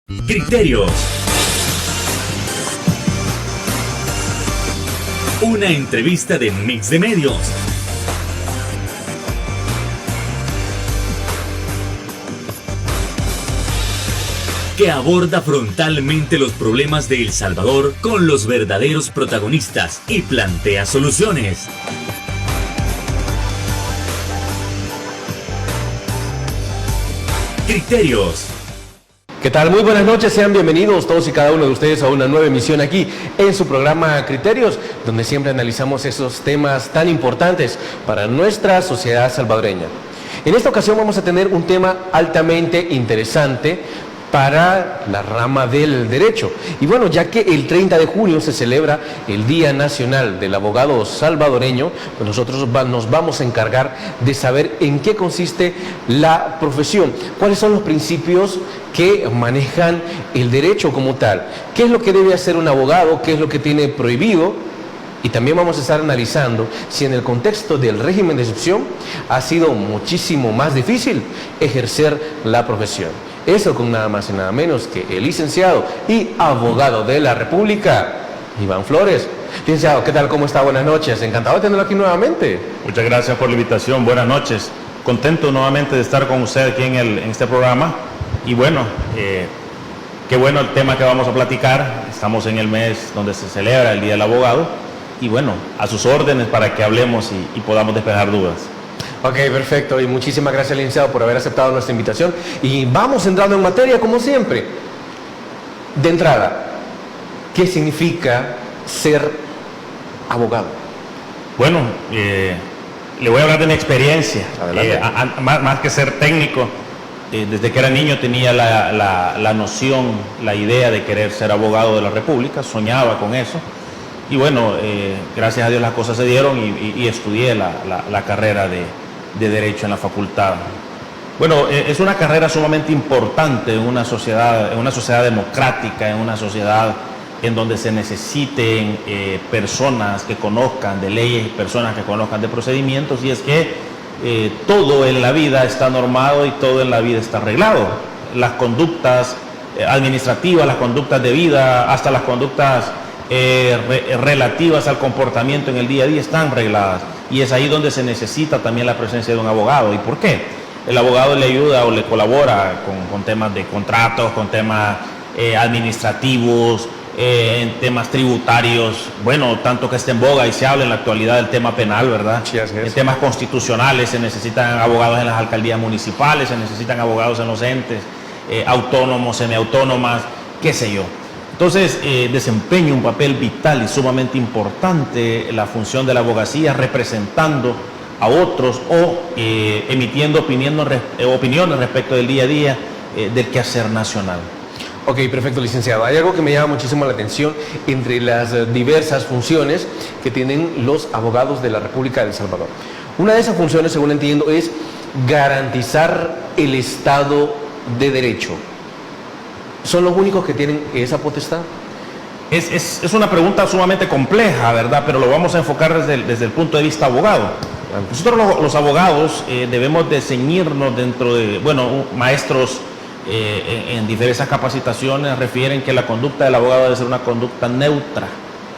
Criterios. Una entrevista de Mix de Medios. Que aborda frontalmente los problemas de El Salvador con los verdaderos protagonistas y plantea soluciones. Criterios. ¿Qué tal? Muy buenas noches, sean bienvenidos todos y cada uno de ustedes a una nueva emisión aquí en su programa Criterios, donde siempre analizamos esos temas tan importantes para nuestra sociedad salvadoreña. En esta ocasión vamos a tener un tema altamente interesante para la rama del derecho. Y bueno, ya que el 30 de junio se celebra el Día Nacional del Abogado Salvadoreño, pues nosotros nos vamos a encargar de saber en qué consiste la profesión, cuáles son los principios que manejan el derecho como tal, qué es lo que debe hacer un abogado, qué es lo que tiene prohibido. Y también vamos a estar analizando si en el contexto del régimen de excepción ha sido muchísimo más difícil ejercer la profesión. Eso con nada más y nada menos que el licenciado y abogado de la República, Iván Flores. Licenciado, ¿qué tal? ¿Cómo está? Buenas noches. Encantado de tenerlo aquí nuevamente. Muchas gracias por la invitación. Buenas noches. Contento nuevamente de estar con usted aquí en este programa. Y bueno, qué bueno el tema que vamos a platicar. Estamos en el mes donde se celebra el Día del Abogado. Y bueno, a sus órdenes para que hablemos y podamos despejar dudas. Ok, perfecto. Y muchísimas gracias, licenciado, por haber aceptado nuestra invitación. Y vamos entrando en materia, como siempre. De entrada, ¿qué significa ser abogado? Bueno, le voy a hablar de mi experiencia. Más que ser técnico, desde que era niño tenía la noción, la idea de querer ser abogado de la República, soñaba con eso. Y bueno, gracias a Dios las cosas se dieron y estudié la carrera de Derecho en la facultad. Bueno, es una carrera sumamente importante en una sociedad democrática, en una sociedad en donde se necesiten personas que conozcan de leyes y personas que conozcan de procedimientos, y es que todo en la vida está normado y todo en la vida está arreglado. Las conductas administrativas, las conductas de vida, hasta las conductas relativas al comportamiento en el día a día están regladas, y es ahí donde se necesita también la presencia de un abogado. ¿Y por qué? El abogado le ayuda o le colabora con temas de contratos, con temas administrativos, en temas tributarios, bueno, tanto que está en boga y se habla en la actualidad del tema penal, ¿verdad? Sí, así es. En temas constitucionales se necesitan abogados en las alcaldías municipales, se necesitan abogados en los entes autónomos, semiautónomas, qué sé yo. Entonces, desempeña un papel vital y sumamente importante la función de la abogacía, representando a otros o emitiendo opiniones respecto del día a día del quehacer nacional. Ok, perfecto, licenciado. Hay algo que me llama muchísimo la atención entre las diversas funciones que tienen los abogados de la República de El Salvador. Una de esas funciones, según entiendo, es garantizar el Estado de Derecho. ¿Son los únicos que tienen esa potestad? Es una pregunta sumamente compleja, ¿verdad? Pero lo vamos a enfocar desde el punto de vista abogado. Nosotros los abogados debemos de ceñirnos dentro de, bueno, maestros en diversas capacitaciones refieren que la conducta del abogado debe ser una conducta neutra.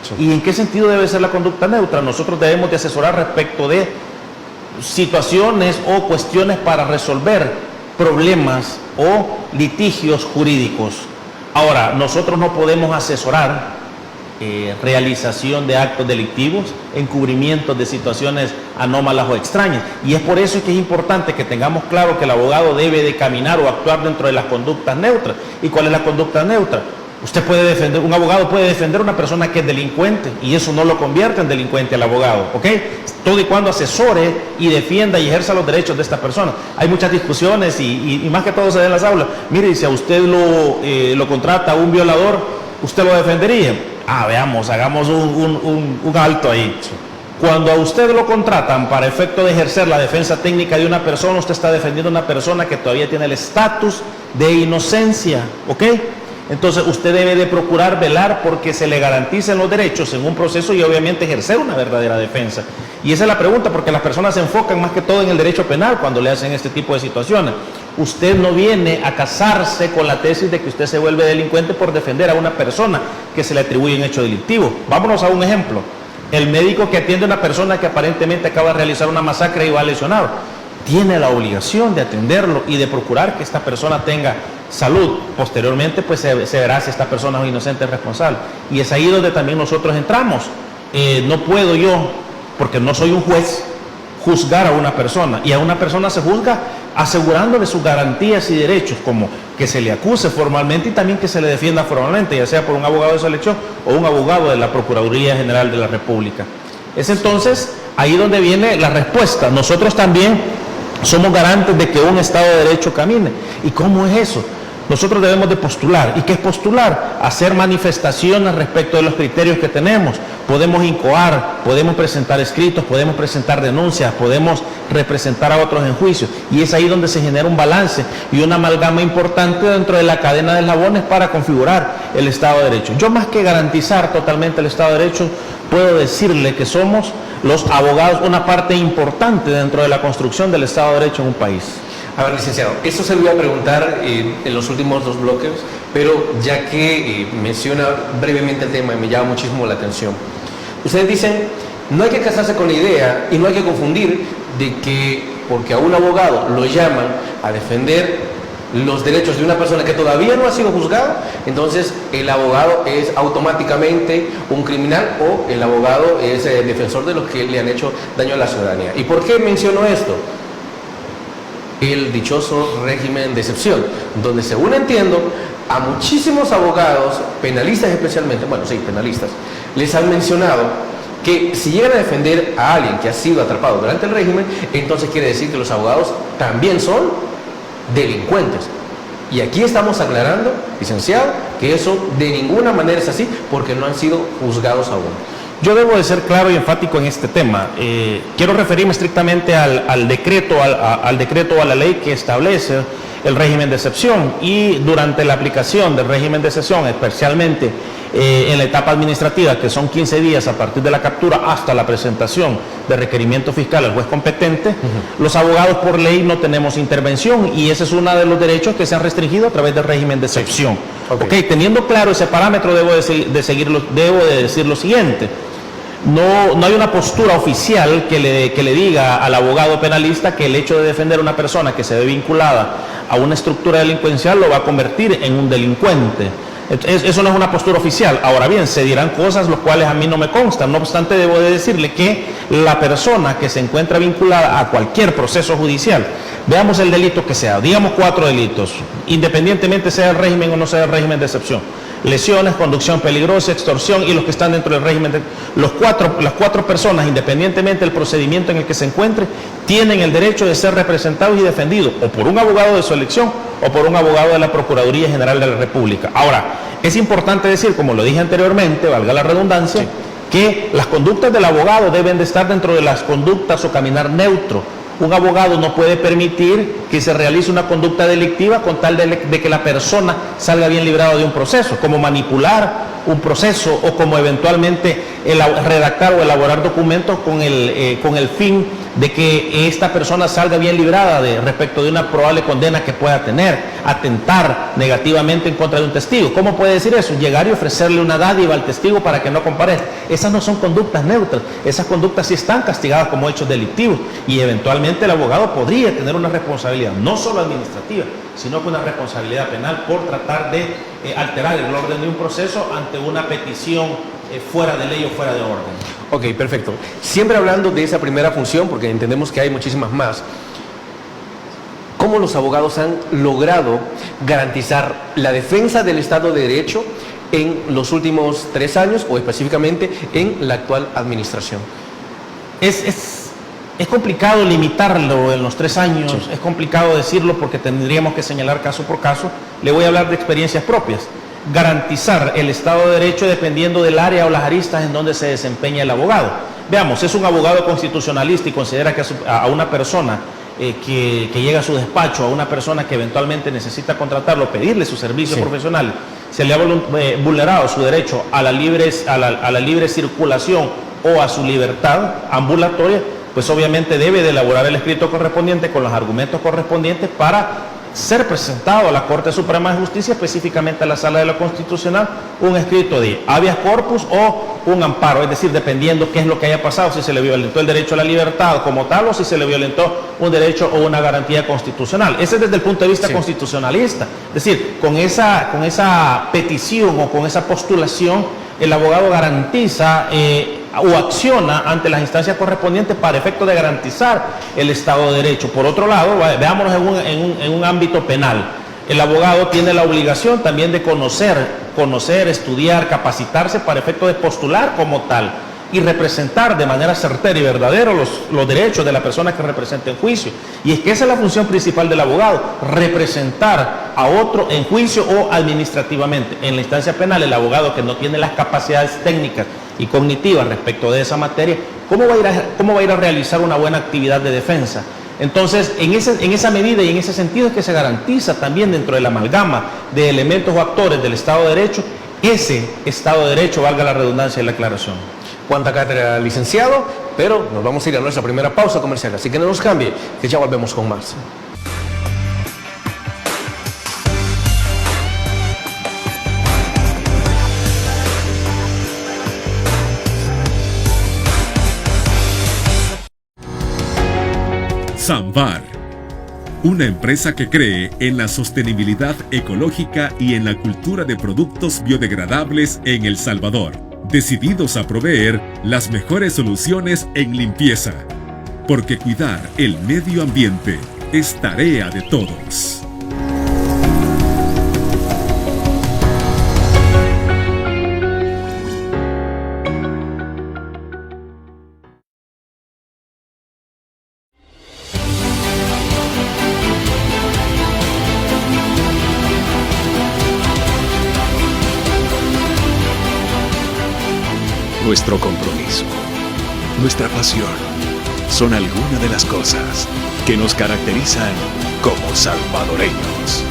Sí. ¿Y en qué sentido debe ser la conducta neutra? Nosotros debemos de asesorar respecto de situaciones o cuestiones para resolver problemas o litigios jurídicos. Ahora, nosotros no podemos asesorar realización de actos delictivos, encubrimientos de situaciones anómalas o extrañas, y es por eso que es importante que tengamos claro que el abogado debe de caminar o actuar dentro de las conductas neutras. ¿Y cuál es la conducta neutra? Un abogado puede defender a una persona que es delincuente, y eso no lo convierte en delincuente al abogado, ¿ok? Todo y cuando asesore y defienda y ejerza los derechos de esta persona. Hay muchas discusiones y más que todo se da en las aulas. Mire, si a usted lo contrata un violador, ¿usted lo defendería? Veamos, hagamos un alto ahí. Cuando a usted lo contratan para efecto de ejercer la defensa técnica de una persona, usted está defendiendo a una persona que todavía tiene el estatus de inocencia, ¿ok? Entonces usted debe de procurar velar porque se le garanticen los derechos en un proceso y obviamente ejercer una verdadera defensa. Y esa es la pregunta, porque las personas se enfocan más que todo en el derecho penal cuando le hacen este tipo de situaciones. Usted no viene a casarse con la tesis de que usted se vuelve delincuente por defender a una persona que se le atribuye un hecho delictivo. Vámonos a un ejemplo. El médico que atiende a una persona que aparentemente acaba de realizar una masacre y va lesionado, tiene la obligación de atenderlo y de procurar que esta persona tenga salud. Posteriormente, pues se verá si esta persona es inocente o responsable. Y es ahí donde también nosotros entramos. No puedo yo, porque no soy un juez, juzgar a una persona. Y a una persona se juzga asegurándole sus garantías y derechos, como que se le acuse formalmente y también que se le defienda formalmente, ya sea por un abogado de selección o un abogado de la Procuraduría General de la República. Es entonces ahí donde viene la respuesta. Nosotros también somos garantes de que un Estado de Derecho camine. ¿Y cómo es eso? Nosotros debemos de postular. ¿Y qué es postular? Hacer manifestaciones respecto de los criterios que tenemos. Podemos incoar, podemos presentar escritos, podemos presentar denuncias, podemos representar a otros en juicio. Y es ahí donde se genera un balance y una amalgama importante dentro de la cadena de eslabones para configurar el Estado de Derecho. Yo, más que garantizar totalmente el Estado de Derecho, puedo decirle que somos los abogados una parte importante dentro de la construcción del Estado de Derecho en un país. A ver, licenciado, eso se lo iba a preguntar en los últimos dos bloques, pero ya que menciona brevemente el tema y me llama muchísimo la atención. Ustedes dicen, no hay que casarse con la idea y no hay que confundir de que porque a un abogado lo llaman a defender los derechos de una persona que todavía no ha sido juzgada, entonces el abogado es automáticamente un criminal o el abogado es defensor de los que le han hecho daño a la ciudadanía. ¿Y por qué menciono esto? El dichoso régimen de excepción, donde según entiendo, a muchísimos abogados, penalistas especialmente, bueno, sí, penalistas, les han mencionado que si llegan a defender a alguien que ha sido atrapado durante el régimen, entonces quiere decir que los abogados también son delincuentes. Y aquí estamos aclarando, licenciado, que eso de ninguna manera es así, porque no han sido juzgados aún. Yo debo de ser claro y enfático en este tema. Quiero referirme estrictamente al decreto o a la ley que establece el régimen de excepción, y durante la aplicación del régimen de excepción, especialmente en la etapa administrativa, que son 15 días a partir de la captura hasta la presentación de requerimiento fiscal al juez competente, los abogados por ley no tenemos intervención, y ese es uno de los derechos que se han restringido a través del régimen de excepción. Okay, teniendo claro ese parámetro, debo de decir lo siguiente. No hay una postura oficial que le diga al abogado penalista que el hecho de defender a una persona que se ve vinculada a una estructura delincuencial lo va a convertir en un delincuente. Eso no es una postura oficial. Ahora bien, se dirán cosas las cuales a mí no me constan. No obstante, debo de decirle que la persona que se encuentra vinculada a cualquier proceso judicial, veamos el delito que sea, digamos 4 delitos, independientemente sea el régimen o no sea el régimen de excepción: lesiones, conducción peligrosa, extorsión, y los que están dentro del régimen de... Las cuatro personas, independientemente del procedimiento en el que se encuentre, tienen el derecho de ser representados y defendidos o por un abogado de su elección o por un abogado de la Procuraduría General de la República. Ahora, es importante decir, como lo dije anteriormente, valga la redundancia, que las conductas del abogado deben de estar dentro de las conductas o caminar neutro. Un abogado no puede permitir que se realice una conducta delictiva con tal de que la persona salga bien librada de un proceso, como manipular un proceso o como eventualmente redactar o elaborar documentos con el fin de que esta persona salga bien librada respecto de una probable condena que pueda tener, atentar negativamente en contra de un testigo. ¿Cómo puede decir eso? Llegar y ofrecerle una dádiva al testigo para que no comparezca. Esas no son conductas neutras, esas conductas sí están castigadas como hechos delictivos, y eventualmente el abogado podría tener una responsabilidad, no solo administrativa, sino que una responsabilidad penal por tratar de alterar el orden de un proceso ante una petición fuera de ley o fuera de orden. Ok, perfecto. Siempre hablando de esa primera función, porque entendemos que hay muchísimas más, ¿cómo los abogados han logrado garantizar la defensa del Estado de Derecho en los últimos 3 años o específicamente en la actual administración? Es complicado limitarlo en los 3 años, sí. Es complicado decirlo porque tendríamos que señalar caso por caso. Le voy a hablar de experiencias propias. Garantizar el Estado de Derecho dependiendo del área o las aristas en donde se desempeña el abogado. Veamos, es un abogado constitucionalista y considera que a una persona que llega a su despacho, a una persona que eventualmente necesita contratarlo, pedirle sus servicios profesionales, se le ha vulnerado su derecho a la libre circulación o a su libertad ambulatoria, pues obviamente debe de elaborar el escrito correspondiente con los argumentos correspondientes para ser presentado a la Corte Suprema de Justicia, específicamente a la Sala de lo Constitucional, un escrito de habeas corpus o un amparo, es decir, dependiendo qué es lo que haya pasado, si se le violentó el derecho a la libertad como tal o si se le violentó un derecho o una garantía constitucional. Ese es desde el punto de vista constitucionalista. Es decir, con esa petición o con esa postulación, el abogado garantiza o acciona ante las instancias correspondientes para efecto de garantizar el Estado de Derecho. Por otro lado, veámonos en un ámbito penal. El abogado tiene la obligación también de conocer, estudiar, capacitarse para efecto de postular como tal y representar de manera certera y verdadera los derechos de la persona que representa en juicio. Y es que esa es la función principal del abogado, representar a otro en juicio o administrativamente. En la instancia penal, el abogado que no tiene las capacidades técnicas y cognitivas respecto de esa materia, ¿cómo va a ir a realizar una buena actividad de defensa? Entonces, en esa medida y en ese sentido es que se garantiza también dentro de la amalgama de elementos o actores del Estado de Derecho, ese Estado de Derecho, valga la redundancia de la aclaración. Cuánta cátedra, licenciado, pero nos vamos a ir a nuestra primera pausa comercial, así que no nos cambie, que ya volvemos con más. Samvar, una empresa que cree en la sostenibilidad ecológica y en la cultura de productos biodegradables en El Salvador, decididos a proveer las mejores soluciones en limpieza, porque cuidar el medio ambiente es tarea de todos. Nuestro compromiso, nuestra pasión, son algunas de las cosas que nos caracterizan como salvadoreños.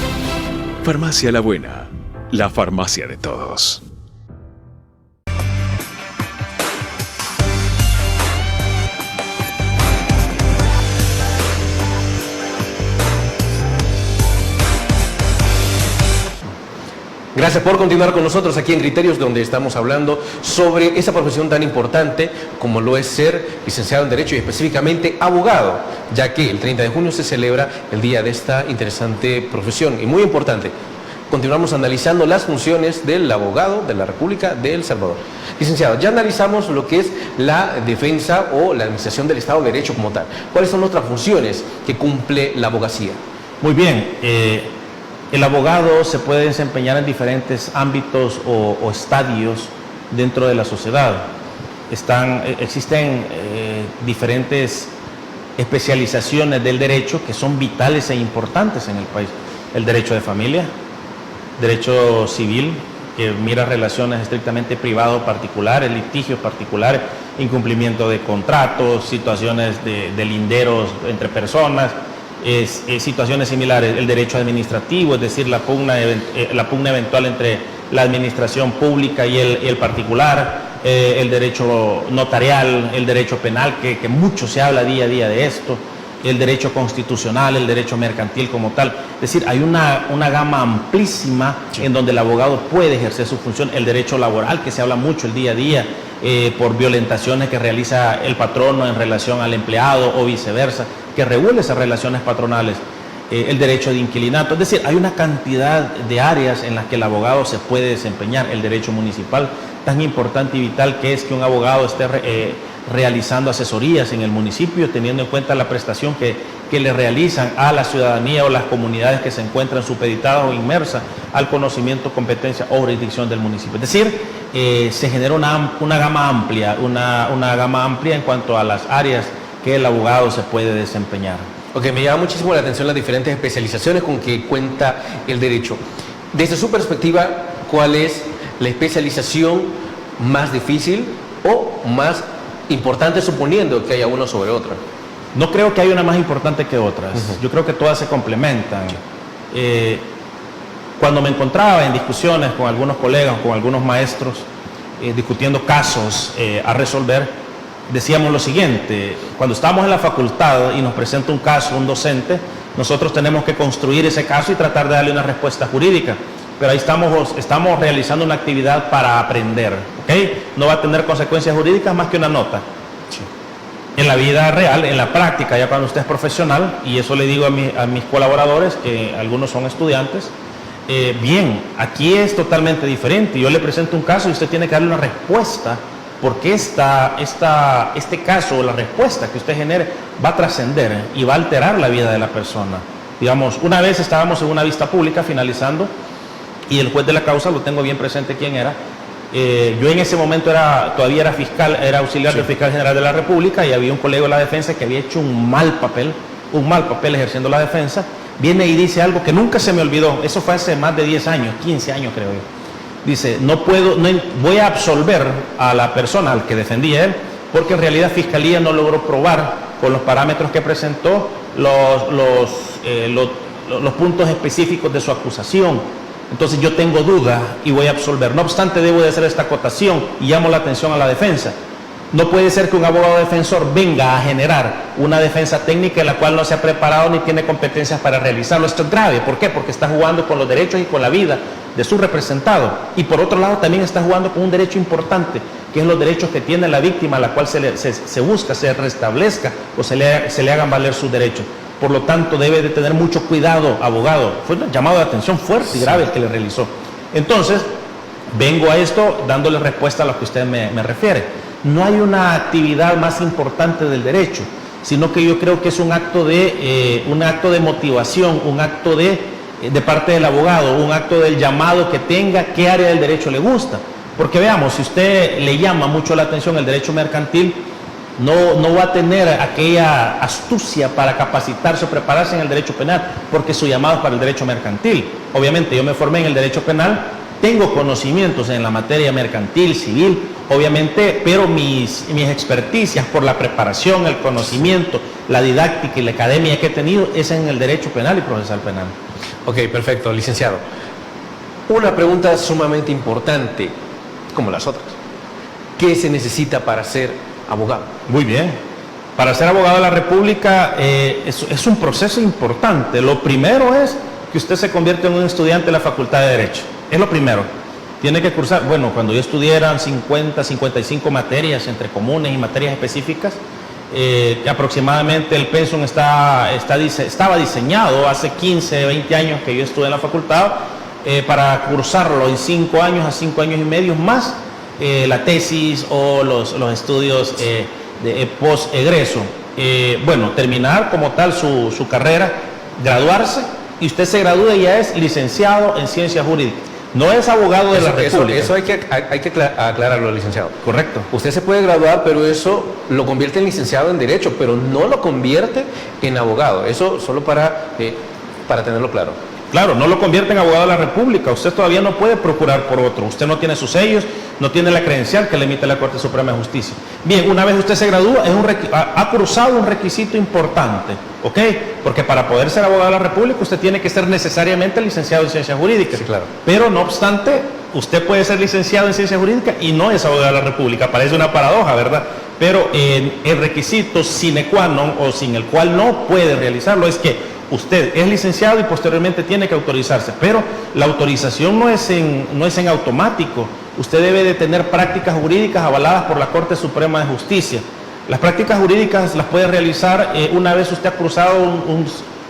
Farmacia La Buena, la farmacia de todos. Gracias por continuar con nosotros aquí en Criterios, donde estamos hablando sobre esa profesión tan importante como lo es ser licenciado en Derecho y específicamente abogado, ya que el 30 de junio se celebra el día de esta interesante profesión y muy importante. Continuamos analizando las funciones del abogado de la República de El Salvador. Licenciado, ya analizamos lo que es la defensa o la administración del Estado de Derecho como tal. ¿Cuáles son otras funciones que cumple la abogacía? Muy bien. El abogado se puede desempeñar en diferentes ámbitos o estadios dentro de la sociedad. Existen diferentes especializaciones del derecho que son vitales e importantes en el país. El derecho de familia, derecho civil, que mira relaciones estrictamente privado-particulares, litigios particulares, incumplimiento de contratos, situaciones de linderos entre personas, situaciones similares, el derecho administrativo, es decir, la pugna eventual entre la administración pública y el particular, el derecho notarial, el derecho penal, que mucho se habla día a día de esto, el derecho constitucional, el derecho mercantil como tal. Es decir, hay una gama amplísima en donde el abogado puede ejercer su función, el derecho laboral, que se habla mucho el día a día, por violentaciones que realiza el patrono en relación al empleado o viceversa, que regule esas relaciones patronales, el derecho de inquilinato. Es decir, hay una cantidad de áreas en las que el abogado se puede desempeñar. El derecho municipal, tan importante y vital que es que un abogado esté realizando asesorías en el municipio, teniendo en cuenta la prestación que le realizan a la ciudadanía o las comunidades que se encuentran supeditadas o inmersas al conocimiento, competencia o jurisdicción del municipio. Es decir, se genera una gama amplia, una gama amplia en cuanto a las áreas que el abogado se puede desempeñar. Ok, me llama muchísimo la atención las diferentes especializaciones con que cuenta el derecho. Desde su perspectiva, ¿cuál es la especialización más difícil o más importante, suponiendo que haya una sobre otra? No creo que haya una más importante que otras. Yo creo que todas se complementan. Cuando me encontraba en discusiones con algunos colegas, con algunos maestros, discutiendo casos a resolver, decíamos lo siguiente: cuando estamos en la facultad y nos presenta un caso, un docente, Nosotros tenemos que construir ese caso y tratar de darle una respuesta jurídica. Pero ahí estamos realizando una actividad para aprender, ¿ok? No va a tener consecuencias jurídicas más que una nota. Sí. En la vida real, en la práctica, ya cuando usted es profesional, y eso le digo a mis colaboradores, que algunos son estudiantes, bien, aquí es totalmente diferente. Yo le presento un caso y usted tiene que darle una respuesta, porque este caso, la respuesta que usted genere, va a trascender y va a alterar la vida de la persona. Digamos, una vez estábamos en una vista pública finalizando, y el juez de la causa, lo tengo bien presente quién era. Yo en ese momento todavía era fiscal, era auxiliar del fiscal general de la República, y había un colega de la defensa que había hecho un mal papel ejerciendo la defensa. Viene y dice algo que nunca se me olvidó. Eso fue hace más de 10 años, 15 años creo yo. Dice, voy a absolver a la persona al que defendía él, porque en realidad Fiscalía no logró probar con los parámetros que presentó los puntos específicos de su acusación. Entonces yo tengo duda y voy a absolver. No obstante, debo de hacer esta acotación y llamo la atención a la defensa. No puede ser que un abogado defensor venga a generar una defensa técnica en la cual no se ha preparado ni tiene competencias para realizarlo. Esto es grave. ¿Por qué? Porque está jugando con los derechos y con la vida de su representado. Y por otro lado también está jugando con un derecho importante, que es los derechos que tiene la víctima, a la cual se busca, se restablezca o se le hagan valer sus derechos. Por lo tanto, debe de tener mucho cuidado, abogado. Fue un llamado de atención fuerte y grave el que le realizó. Entonces, vengo a esto dándole respuesta a lo que usted me refiere. No hay una actividad más importante del derecho, sino que yo creo que es un acto de motivación, un acto de parte del abogado, un acto del llamado que tenga, qué área del derecho le gusta. Porque veamos, si usted le llama mucho la atención el derecho mercantil, no va a tener aquella astucia para capacitarse o prepararse en el derecho penal, porque su llamado es para el derecho mercantil. Obviamente yo me formé en el derecho penal, tengo conocimientos en la materia mercantil, civil, obviamente, pero mis experticias por la preparación, el conocimiento, la didáctica y la academia que he tenido es en el derecho penal y procesal penal. Ok, perfecto, licenciado. Una pregunta sumamente importante, como las otras. ¿Qué se necesita para ser abogado? Muy bien. Para ser abogado de la República es un proceso importante. Lo primero es que usted se convierte en un estudiante de la Facultad de Derecho. Es lo primero. Tiene que cursar, bueno, cuando yo estudié eran 50, 55 materias entre comunes y materias específicas. Aproximadamente el pensum estaba diseñado hace 15, 20 años que yo estuve en la facultad para cursarlo en 5 años a 5 años y medio más la tesis o los estudios de post-egreso. Bueno, terminar como tal su carrera, graduarse, y usted se gradúa y ya es licenciado en ciencias jurídicas. No es abogado de la República. Eso hay que aclararlo, licenciado. Correcto. Usted se puede graduar, pero eso lo convierte en licenciado en Derecho, pero no lo convierte en abogado. Eso solo para tenerlo claro. Claro, no lo convierte en abogado de la República. Usted todavía no puede procurar por otro. Usted no tiene sus sellos, no tiene la credencial que le emite la Corte Suprema de Justicia. Bien, una vez usted se gradúa, ha cruzado un requisito importante, ¿ok? Porque para poder ser abogado de la República, usted tiene que ser necesariamente licenciado en Ciencias Jurídicas. Sí, claro. Pero no obstante, usted puede ser licenciado en Ciencias Jurídicas y no es abogado de la República. Parece una paradoja, ¿verdad? Pero el requisito sine qua non, o sin el cual no puede realizarlo, es que usted es licenciado y posteriormente tiene que autorizarse, pero la autorización no es en automático. Usted debe de tener prácticas jurídicas avaladas por la Corte Suprema de Justicia. Las prácticas jurídicas las puede realizar una vez usted ha cruzado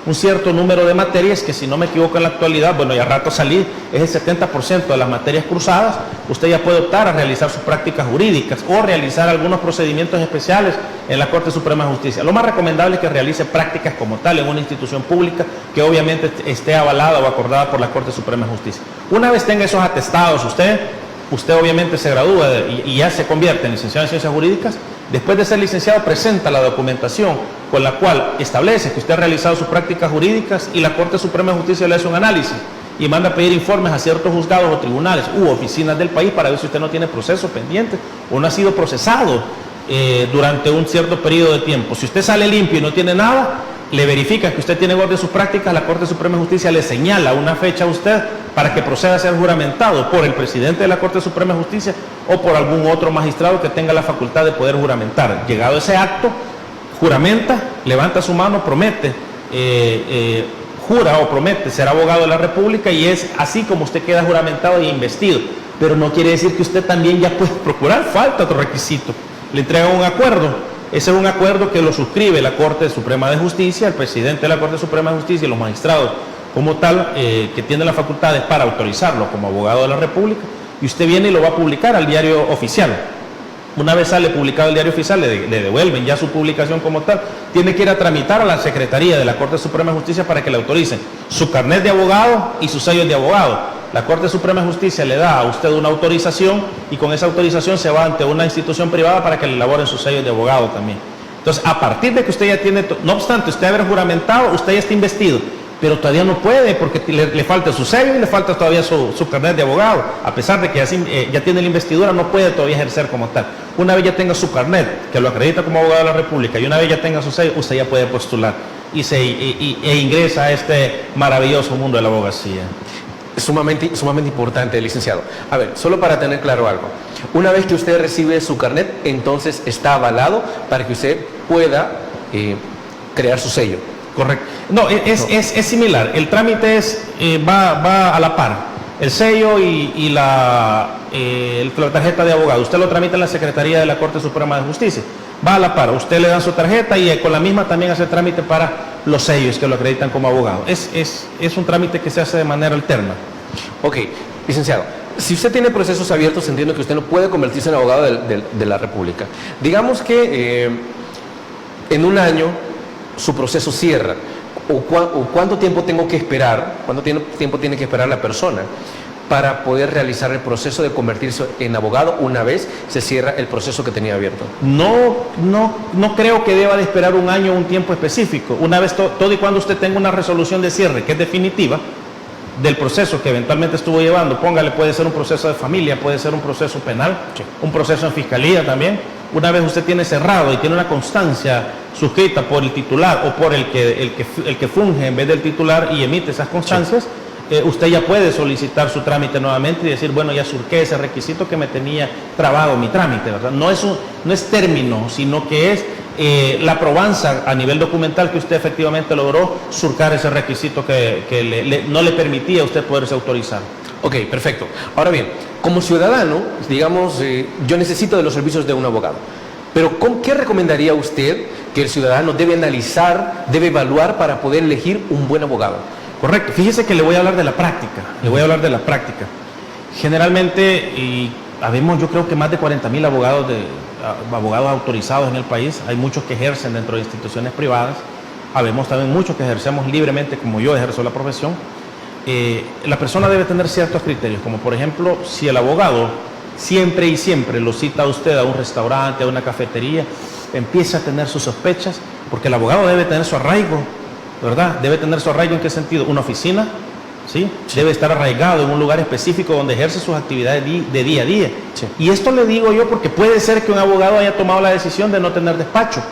un cierto número de materias, que si no me equivoco en la actualidad, bueno, ya rato salí, es el 70% de las materias cruzadas. Usted ya puede optar a realizar sus prácticas jurídicas o realizar algunos procedimientos especiales en la Corte Suprema de Justicia. Lo más recomendable es que realice prácticas como tal en una institución pública que obviamente esté avalada o acordada por la Corte Suprema de Justicia. Una vez tenga esos atestados, usted obviamente se gradúa y ya se convierte en licenciado en Ciencias Jurídicas. Después de ser licenciado, presenta la documentación con la cual establece que usted ha realizado sus prácticas jurídicas y la Corte Suprema de Justicia le hace un análisis y manda a pedir informes a ciertos juzgados o tribunales u oficinas del país para ver si usted no tiene proceso pendiente o no ha sido procesado durante un cierto periodo de tiempo. Si usted sale limpio y no tiene nada, le verifican que usted tiene orden de sus prácticas, la Corte Suprema de Justicia le señala una fecha a usted para que proceda a ser juramentado por el presidente de la Corte Suprema de Justicia o por algún otro magistrado que tenga la facultad de poder juramentar. Llegado ese acto, juramenta, levanta su mano, promete jura o promete ser abogado de la República y es así como usted queda juramentado y investido. Pero no quiere decir que usted también ya puede procurar, falta otro requisito. Le entregan un acuerdo. Ese es un acuerdo que lo suscribe la Corte Suprema de Justicia, el presidente de la Corte Suprema de Justicia y los magistrados como tal, que tienen las facultades para autorizarlo como abogado de la República, y usted viene y lo va a publicar al diario oficial. Una vez sale publicado el diario oficial, le devuelven ya su publicación como tal, tiene que ir a tramitar a la Secretaría de la Corte Suprema de Justicia para que le autoricen su carnet de abogado y sus sellos de abogado. La Corte Suprema de Justicia le da a usted una autorización y con esa autorización se va ante una institución privada para que le elaboren sus sellos de abogado también. Entonces, a partir de que usted ya tiene, no obstante, usted haber juramentado, usted ya está investido, pero todavía no puede porque le falta su sello y le falta todavía su carnet de abogado. A pesar de que ya tiene la investidura, no puede todavía ejercer como tal. Una vez ya tenga su carnet, que lo acredita como abogado de la República, y una vez ya tenga su sello, usted ya puede postular e ingresa a este maravilloso mundo de la abogacía. Sumamente importante, licenciado. A ver, solo para tener claro algo. Una vez que usted recibe su carnet, entonces está avalado para que usted pueda crear su sello. Correcto. No, es similar. El trámite va a la par. El sello y la tarjeta de abogado. Usted lo tramita en la Secretaría de la Corte Suprema de Justicia. Va a la par. Usted le da su tarjeta y con la misma también hace trámite para los sellos que lo acreditan como abogado. Es un trámite que se hace de manera alterna. Ok, licenciado. Si usted tiene procesos abiertos, entiendo que usted no puede convertirse en abogado de la República. Digamos que en un año su proceso cierra. ¿O cuánto tiempo tengo que esperar? ¿Cuánto tiempo tiene que esperar la persona para poder realizar el proceso de convertirse en abogado una vez se cierra el proceso que tenía abierto? No creo que deba de esperar un año o un tiempo específico. Una vez todo y cuando usted tenga una resolución de cierre que es definitiva del proceso que eventualmente estuvo llevando, póngale, puede ser un proceso de familia, puede ser un proceso penal, sí, un proceso en fiscalía también. Una vez usted tiene cerrado y tiene una constancia suscrita por el titular o por el que funge en vez del titular y emite esas constancias, sí, usted ya puede solicitar su trámite nuevamente y decir, bueno, ya surqué ese requisito que me tenía trabado mi trámite, ¿verdad? No es término, sino que es la probanza a nivel documental que usted efectivamente logró surcar ese requisito que no le permitía a usted poderse autorizar. Ok, perfecto. Ahora bien, como ciudadano, digamos, yo necesito de los servicios de un abogado, pero ¿qué recomendaría usted que el ciudadano debe analizar, debe evaluar para poder elegir un buen abogado? Correcto. Fíjese que le voy a hablar de la práctica. Generalmente, habemos, yo creo que más de 40,000 abogados autorizados en el país. Hay muchos que ejercen dentro de instituciones privadas. Habemos también muchos que ejercemos libremente, como yo ejerzo la profesión. La persona debe tener ciertos criterios, como por ejemplo, si el abogado siempre lo cita a usted a un restaurante, a una cafetería, empieza a tener sus sospechas, porque el abogado debe tener su arraigo, ¿verdad? Debe tener su arraigo, ¿en qué sentido? Una oficina, ¿sí? Debe estar arraigado en un lugar específico donde ejerce sus actividades de día a día. Sí. Y esto le digo yo porque puede ser que un abogado haya tomado la decisión de no tener despacho,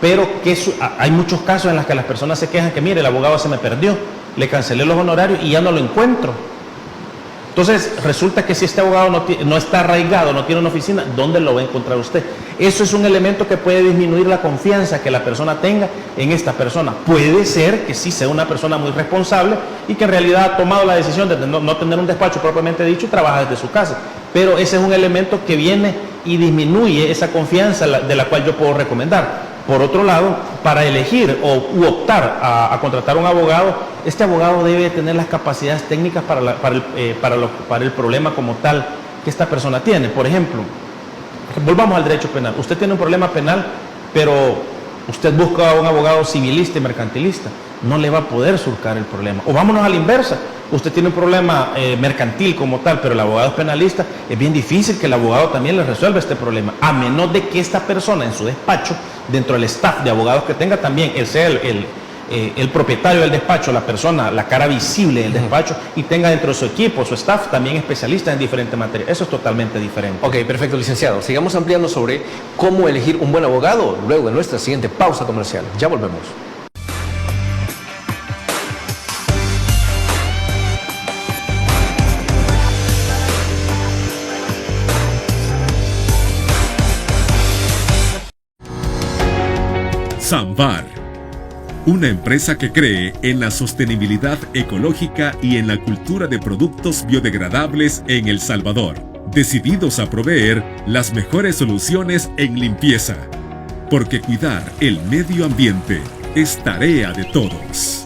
pero que hay muchos casos en los que las personas se quejan que, mire, el abogado se me perdió, le cancelé los honorarios y ya no lo encuentro. Entonces, resulta que si este abogado no está arraigado, no tiene una oficina, ¿dónde lo va a encontrar usted? Eso es un elemento que puede disminuir la confianza que la persona tenga en esta persona. Puede ser que sí sea una persona muy responsable y que en realidad ha tomado la decisión de no tener un despacho propiamente dicho y trabaja desde su casa. Pero ese es un elemento que viene y disminuye esa confianza de la cual yo puedo recomendar. Por otro lado, para elegir u optar a contratar un abogado, este abogado debe tener las capacidades técnicas para el problema como tal que esta persona tiene. Por ejemplo, volvamos al derecho penal. Usted tiene un problema penal, pero usted busca a un abogado civilista y mercantilista. No le va a poder surcar el problema. O vámonos a la inversa. Usted tiene un problema mercantil como tal, pero el abogado es penalista. Es bien difícil que el abogado también le resuelva este problema, a menos de que esta persona en su despacho, dentro del staff de abogados que tenga, también él sea el propietario del despacho, la persona, la cara visible del despacho, y tenga dentro de su equipo, su staff, también especialistas en diferentes materias. Eso es totalmente diferente. Ok, perfecto, licenciado. Sigamos ampliando sobre cómo elegir un buen abogado luego de nuestra siguiente pausa comercial. Ya volvemos. Samvar, Una empresa que cree en la sostenibilidad ecológica y en la cultura de productos biodegradables en El Salvador, decididos a proveer las mejores soluciones en limpieza, porque cuidar el medio ambiente es tarea de todos.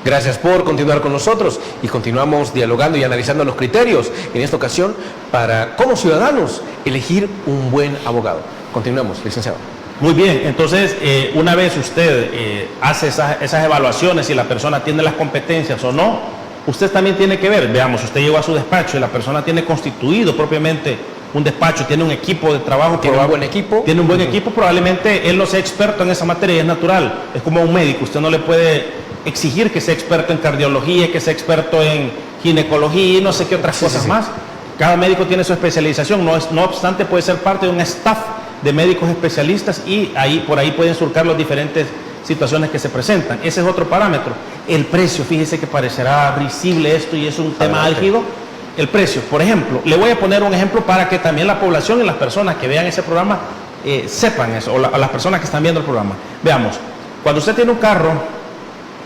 Gracias por continuar con nosotros y continuamos dialogando y analizando los criterios, en esta ocasión, para, como ciudadanos, elegir un buen abogado. Continuamos, licenciado. Muy bien, entonces, una vez usted hace esas evaluaciones, si la persona tiene las competencias o no, usted también tiene que ver, veamos, usted llegó a su despacho y la persona tiene constituido propiamente un despacho, tiene un equipo de trabajo. ¿Tiene un buen equipo? Tiene un buen equipo, probablemente él no sea experto en esa materia, es natural, es como un médico, usted no le puede exigir que sea experto en cardiología, que sea experto en ginecología y no sé qué otras cosas más. Cada médico tiene su especialización, no obstante puede ser parte de un staff de médicos especialistas y por ahí pueden surcar las diferentes situaciones que se presentan. Ese es otro parámetro. El precio, fíjese que parecerá risible esto y es un tema álgido. El precio, por ejemplo, le voy a poner un ejemplo para que también la población y las personas que vean ese programa sepan eso, o las personas que están viendo el programa. Veamos, cuando usted tiene un carro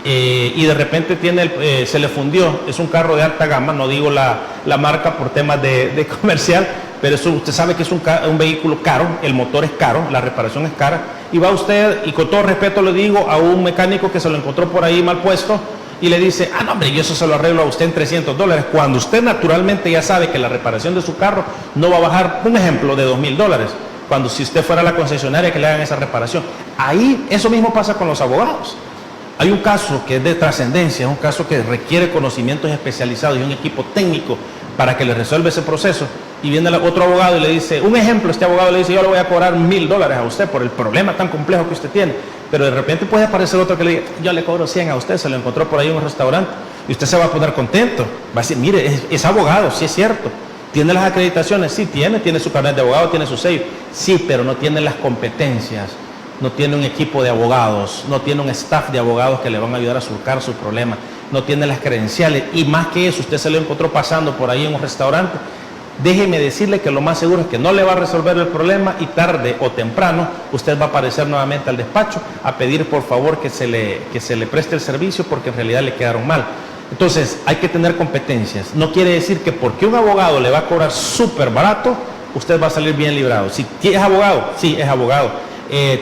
y de repente se le fundió, es un carro de alta gama, no digo la marca por temas de comercial, pero usted sabe que es un vehículo caro, el motor es caro, la reparación es cara, y va usted, y con todo respeto le digo, a un mecánico que se lo encontró por ahí mal puesto, y le dice, no hombre, yo eso se lo arreglo a usted en $300, cuando usted naturalmente ya sabe que la reparación de su carro no va a bajar, un ejemplo, de $2,000, cuando si usted fuera a la concesionaria que le hagan esa reparación. Ahí, eso mismo pasa con los abogados. Hay un caso que es de trascendencia, es un caso que requiere conocimientos especializados y un equipo técnico para que le resuelva ese proceso. Y viene otro abogado y le dice, un ejemplo, este abogado le dice, yo le voy a cobrar $1,000 a usted por el problema tan complejo que usted tiene. Pero de repente puede aparecer otro que le diga, yo le cobro 100 a usted, se lo encontró por ahí en un restaurante. Y usted se va a poner contento. Va a decir, mire, es abogado, sí es cierto. ¿Tiene las acreditaciones? Sí, tiene su carnet de abogado, tiene su sello. Sí, pero no tiene las competencias. No tiene un equipo de abogados, no tiene un staff de abogados que le van a ayudar a surcar su problema, no tiene las credenciales y más que eso, usted se lo encontró pasando por ahí en un restaurante. Déjeme decirle que lo más seguro es que no le va a resolver el problema y tarde o temprano usted va a aparecer nuevamente al despacho a pedir por favor que se le preste el servicio porque en realidad le quedaron mal. Entonces hay que tener competencias. No quiere decir que porque un abogado le va a cobrar súper barato, usted va a salir bien librado. Si es abogado, sí es abogado.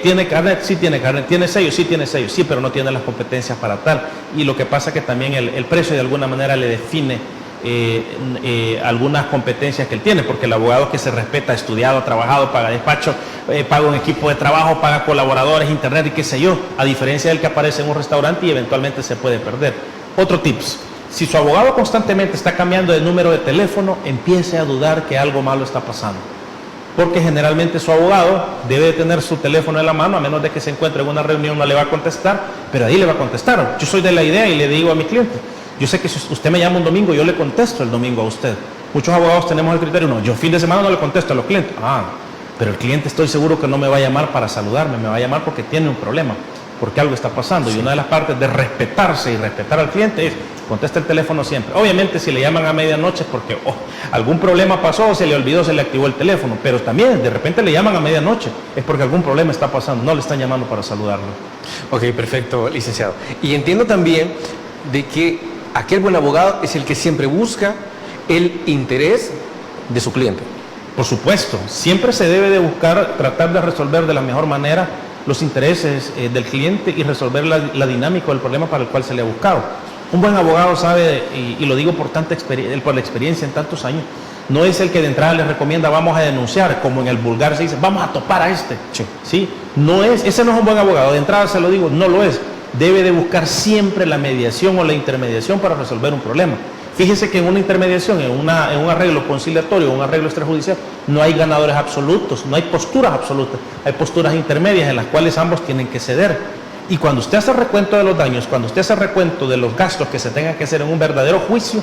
¿Tiene carnet? Sí tiene carnet. ¿Tiene sello? Sí tiene sello. Sí, pero no tiene las competencias para tal. Y lo que pasa es que también el precio de alguna manera le define algunas competencias que él tiene, porque el abogado que se respeta, ha estudiado, ha trabajado, paga despacho, paga un equipo de trabajo, paga colaboradores, internet y qué sé yo, a diferencia del que aparece en un restaurante y eventualmente se puede perder. Otro tips, si su abogado constantemente está cambiando de número de teléfono, empiece a dudar que algo malo está pasando. Porque generalmente su abogado debe de tener su teléfono en la mano, a menos de que se encuentre en una reunión, no le va a contestar, pero ahí le va a contestar. Yo soy de la idea y le digo a mi cliente, yo sé que si usted me llama un domingo, yo le contesto el domingo a usted. Muchos abogados tenemos el criterio, no, yo fin de semana no le contesto a los clientes. Pero el cliente estoy seguro que no me va a llamar para saludarme, me va a llamar porque tiene un problema, porque algo está pasando. Sí. Y una de las partes de respetarse y respetar al cliente es contesta el teléfono siempre. Obviamente si le llaman a medianoche es porque algún problema pasó, se le olvidó, se le activó el teléfono, pero también de repente le llaman a medianoche, es porque algún problema está pasando, no le están llamando para saludarlo. Ok, perfecto, licenciado. Y entiendo también de que aquel buen abogado es el que siempre busca el interés de su cliente. Por supuesto, siempre se debe de buscar, tratar de resolver de la mejor manera los intereses del cliente y resolver la dinámica del problema para el cual se le ha buscado. Un buen abogado sabe, y lo digo por la experiencia en tantos años, no es el que de entrada le recomienda vamos a denunciar, como en el vulgar se dice, vamos a topar a este. ¿Sí? Ese no es un buen abogado, de entrada se lo digo, no lo es. Debe de buscar siempre la mediación o la intermediación para resolver un problema. Fíjese que en una intermediación, en un arreglo conciliatorio, un arreglo extrajudicial, no hay ganadores absolutos, no hay posturas absolutas, hay posturas intermedias en las cuales ambos tienen que ceder. Y cuando usted hace recuento de los daños, cuando usted hace recuento de los gastos que se tengan que hacer en un verdadero juicio,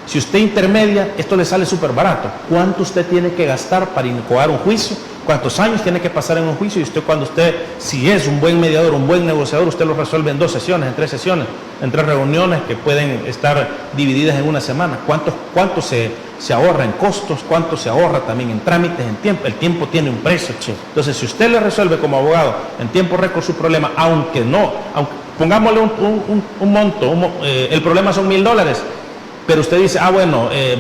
Si usted intermedia, esto le sale súper barato. ¿Cuánto usted tiene que gastar para incoar un juicio? ¿Cuántos años tiene que pasar en un juicio? Y usted, si es un buen mediador, un buen negociador, usted lo resuelve en 2 sesiones, en 3 sesiones, en 3 reuniones que pueden estar divididas en una semana. ¿Cuánto se ahorra en costos? ¿Cuánto se ahorra también en trámites, en tiempo? El tiempo tiene un precio. Entonces, si usted le resuelve como abogado en tiempo récord su problema, aunque pongámosle un monto, el problema son $1,000, pero usted dice,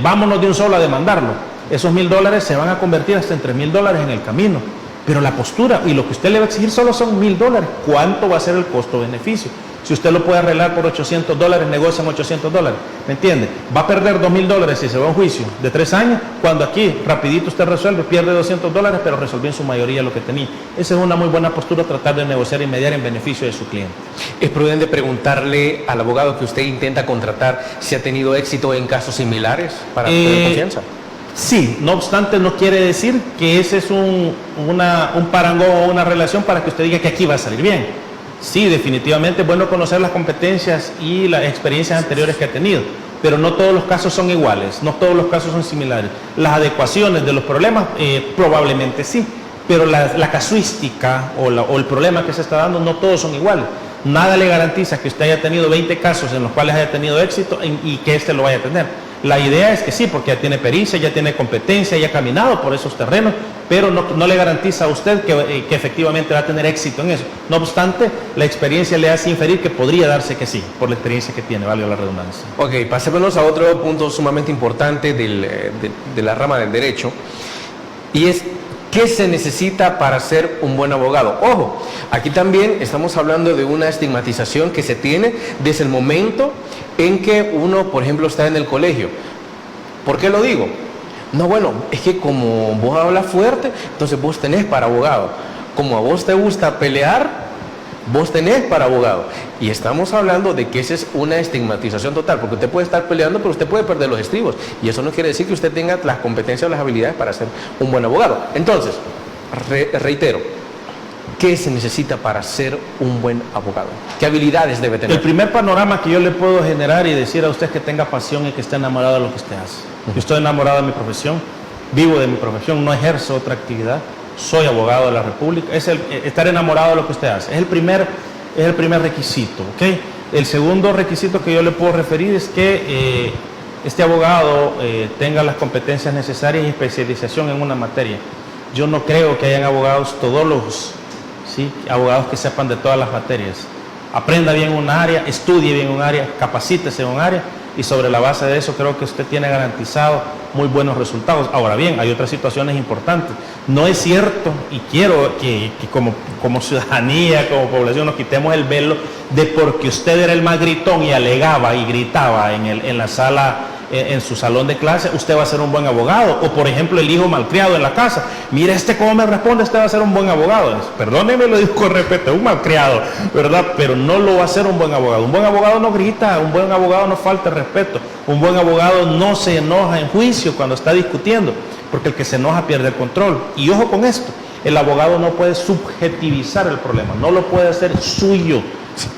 vámonos de un solo a demandarlo. Esos $1,000 se van a convertir hasta en $3,000 en el camino. Pero la postura y lo que usted le va a exigir solo son $1,000. ¿Cuánto va a ser el costo-beneficio? Si usted lo puede arreglar por $800, negocian $800. ¿Me entiende? Va a perder $2,000 si se va a un juicio de 3 años, cuando aquí rapidito usted resuelve, pierde $200, pero resolvió en su mayoría lo que tenía. Esa es una muy buena postura, tratar de negociar y mediar en beneficio de su cliente. ¿Es prudente preguntarle al abogado que usted intenta contratar si ha tenido éxito en casos similares para tener confianza? Sí, no obstante, no quiere decir que ese es un parangón o una relación para que usted diga que aquí va a salir bien. Sí, definitivamente es bueno conocer las competencias y las experiencias anteriores que ha tenido, pero no todos los casos son iguales, no todos los casos son similares. Las adecuaciones de los problemas probablemente sí, pero la casuística o el problema que se está dando no todos son iguales. Nada le garantiza que usted haya tenido 20 casos en los cuales haya tenido éxito y que este lo vaya a tener. La idea es que sí, porque ya tiene pericia, ya tiene competencia, ya ha caminado por esos terrenos, pero no le garantiza a usted que efectivamente va a tener éxito en eso. No obstante, la experiencia le hace inferir que podría darse que sí, por la experiencia que tiene, valga la redundancia. Ok, pasémonos a otro punto sumamente importante de la rama del derecho, y es ¿qué se necesita para ser un buen abogado? Ojo, aquí también estamos hablando de una estigmatización que se tiene desde el momento en que uno, por ejemplo, está en el colegio. ¿Por qué lo digo? No, bueno, es que como vos hablas fuerte, entonces vos tenés para abogado. Como a vos te gusta pelear, vos tenés para abogado. Y estamos hablando de que esa es una estigmatización total, porque usted puede estar peleando, pero usted puede perder los estribos. Y eso no quiere decir que usted tenga las competencias o las habilidades para ser un buen abogado. Entonces, reitero, ¿qué se necesita para ser un buen abogado? ¿Qué habilidades debe tener? El primer panorama que yo le puedo generar y decir a usted que tenga pasión y que esté enamorado de lo que usted hace. Yo estoy enamorado de mi profesión, vivo de mi profesión, no ejerzo otra actividad, soy abogado de la República. Es estar enamorado de lo que usted hace. Es el primer requisito, ¿ok? El segundo requisito que yo le puedo referir es que este abogado tenga las competencias necesarias y especialización en una materia. Yo no creo que hayan abogados todólogos, ¿sí? Abogados que sepan de todas las materias. Aprenda bien un área, estudie bien un área, capacítese en un área y sobre la base de eso creo que usted tiene garantizado muy buenos resultados. Ahora bien, hay otras situaciones importantes. No es cierto, y quiero que como ciudadanía, como población, nos quitemos el velo de porque usted era el más gritón y alegaba y gritaba en la sala, en su salón de clase, usted va a ser un buen abogado. O por ejemplo el hijo malcriado en la casa, mire cómo me responde, usted va a ser un buen abogado. Perdóneme, lo digo con respeto, es un malcriado, ¿verdad? Pero no lo va a ser un buen abogado. Un buen abogado no grita, un buen abogado no falta el respeto, un buen abogado no se enoja en juicio cuando está discutiendo, porque el que se enoja pierde el control. Y ojo con esto, el abogado no puede subjetivizar el problema, no lo puede hacer suyo.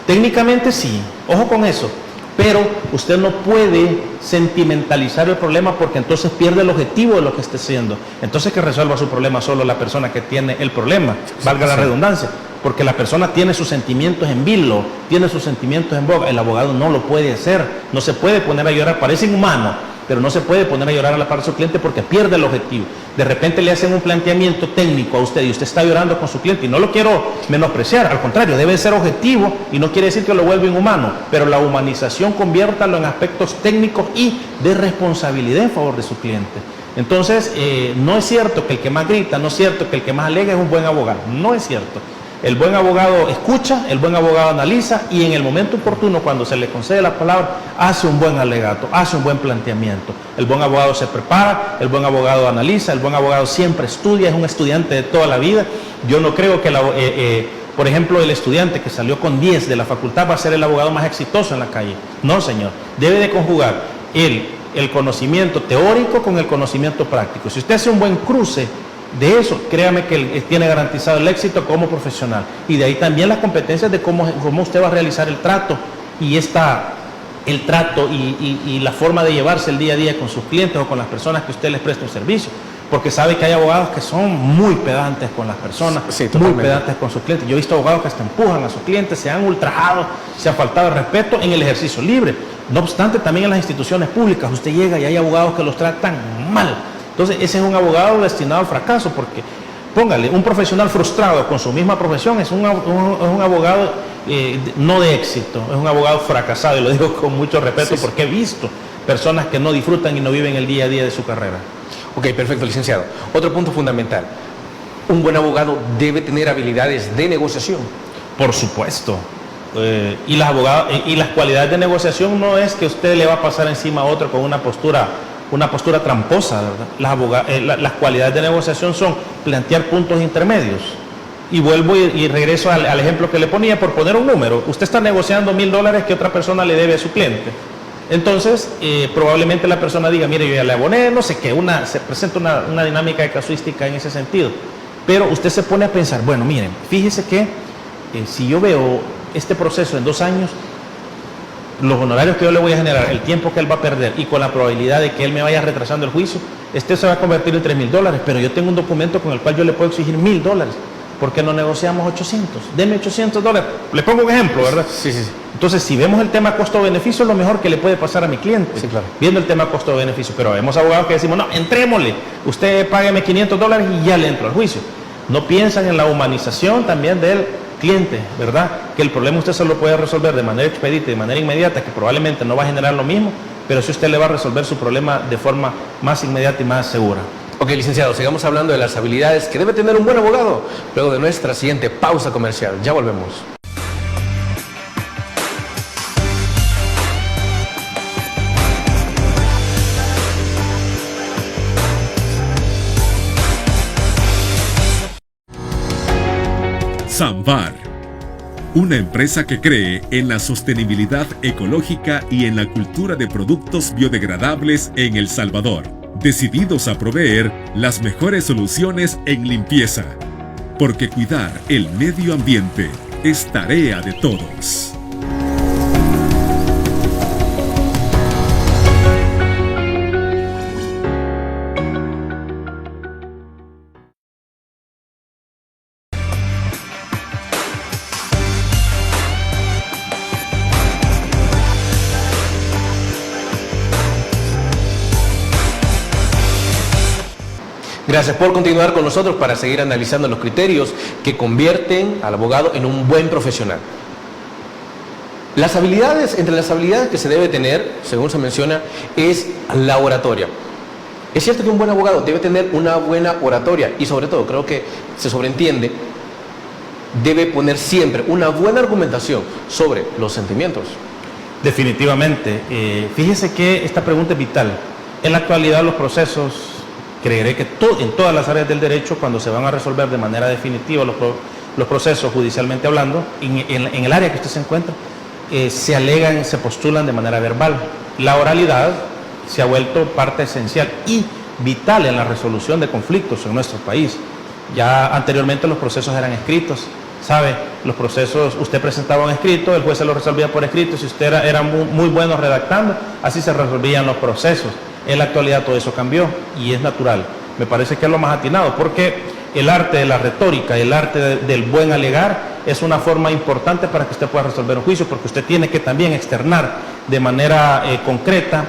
Técnicamente sí, ojo con eso, pero usted no puede sentimentalizar el problema porque entonces pierde el objetivo de lo que esté haciendo. Entonces que resuelva su problema solo la persona que tiene el problema, valga la redundancia, porque la persona tiene sus sentimientos en vilo, tiene sus sentimientos en boga. El abogado no lo puede hacer, no se puede poner a llorar, parece inhumano, pero no se puede poner a llorar a la par de su cliente porque pierde el objetivo. De repente le hacen un planteamiento técnico a usted y usted está llorando con su cliente, y no lo quiero menospreciar, al contrario, debe ser objetivo y no quiere decir que lo vuelva inhumano, pero la humanización conviértalo en aspectos técnicos y de responsabilidad en favor de su cliente. Entonces, no es cierto que el que más grita, no es cierto que el que más alega es un buen abogado, no es cierto. El buen abogado escucha, el buen abogado analiza y en el momento oportuno, cuando se le concede la palabra, hace un buen alegato, hace un buen planteamiento. El buen abogado se prepara, el buen abogado analiza, el buen abogado siempre estudia, es un estudiante de toda la vida. Yo no creo que, por ejemplo, el estudiante que salió con 10 de la facultad va a ser el abogado más exitoso en la calle. No, señor. Debe de conjugar el conocimiento teórico con el conocimiento práctico. Si usted hace un buen cruce de eso, créame que él tiene garantizado el éxito como profesional, y de ahí también las competencias de cómo usted va a realizar el trato y esta el trato y la forma de llevarse el día a día con sus clientes o con las personas que usted les presta un servicio. Porque sabe que hay abogados que son muy pedantes con las personas, sí, muy pedantes con sus clientes. Yo he visto abogados que hasta empujan a sus clientes, se han ultrajado, se han faltado el respeto en el ejercicio libre. No obstante, también en las instituciones públicas usted llega y hay abogados que los tratan mal. Entonces, ese es un abogado destinado al fracaso, porque póngale, un profesional frustrado con su misma profesión es un abogado no de éxito, es un abogado fracasado, y lo digo con mucho respeto, porque he visto personas que no disfrutan y no viven el día a día de su carrera. Ok, perfecto, licenciado. Otro punto fundamental. Un buen abogado debe tener habilidades de negociación. Por supuesto. Y las cualidades de negociación no es que usted le va a pasar encima a otro con una postura tramposa, ¿verdad? Las cualidades de negociación son plantear puntos intermedios. Y vuelvo y regreso al ejemplo que le ponía, por poner un número. Usted está negociando $1,000 que otra persona le debe a su cliente. Entonces, probablemente la persona diga, mire, yo ya le aboné, no sé qué, se presenta una dinámica de casuística en ese sentido. Pero usted se pone a pensar, bueno, miren, fíjese que si yo veo este proceso en 2 años, los honorarios que yo le voy a generar, el tiempo que él va a perder y con la probabilidad de que él me vaya retrasando el juicio, se va a convertir en $3,000, pero yo tengo un documento con el cual yo le puedo exigir $1,000. ¿Por qué no negociamos 800? Deme $800. Le pongo un ejemplo, ¿verdad? Sí. Entonces, si vemos el tema costo-beneficio, es lo mejor que le puede pasar a mi cliente. Sí, claro. Viendo el tema costo-beneficio. Pero vemos abogados que decimos, no, entrémosle. Usted págueme $500 y ya le entro al juicio. No piensan en la humanización también del cliente, ¿verdad? Que el problema usted se lo puede resolver de manera expedita y de manera inmediata, que probablemente no va a generar lo mismo, pero si usted le va a resolver su problema de forma más inmediata y más segura. Ok, licenciado, sigamos hablando de las habilidades que debe tener un buen abogado. Luego de nuestra siguiente pausa comercial. Ya volvemos. Samvar, una empresa que cree en la sostenibilidad ecológica y en la cultura de productos biodegradables en El Salvador, decididos a proveer las mejores soluciones en limpieza, porque cuidar el medio ambiente es tarea de todos. Gracias por continuar con nosotros para seguir analizando los criterios que convierten al abogado en un buen profesional. Entre las habilidades que se debe tener, según se menciona, es la oratoria. Es cierto que un buen abogado debe tener una buena oratoria y sobre todo, creo que se sobreentiende, debe poner siempre una buena argumentación sobre los sentimientos. Definitivamente. Fíjese que esta pregunta es vital. En la actualidad los procesos, creeré que en todas las áreas del derecho, cuando se van a resolver de manera definitiva los procesos judicialmente hablando, en el área que usted se encuentra, se alegan, se postulan de manera verbal. La oralidad se ha vuelto parte esencial y vital en la resolución de conflictos en nuestro país. Ya anteriormente los procesos eran escritos, ¿sabe? Los procesos, usted presentaba un escrito, el juez se lo resolvía por escrito, si usted era muy bueno redactando, así se resolvían los procesos. En la actualidad todo eso cambió y es natural. Me parece que es lo más atinado, porque el arte de la retórica, el arte del buen alegar es una forma importante para que usted pueda resolver un juicio, porque usted tiene que también externar de manera concreta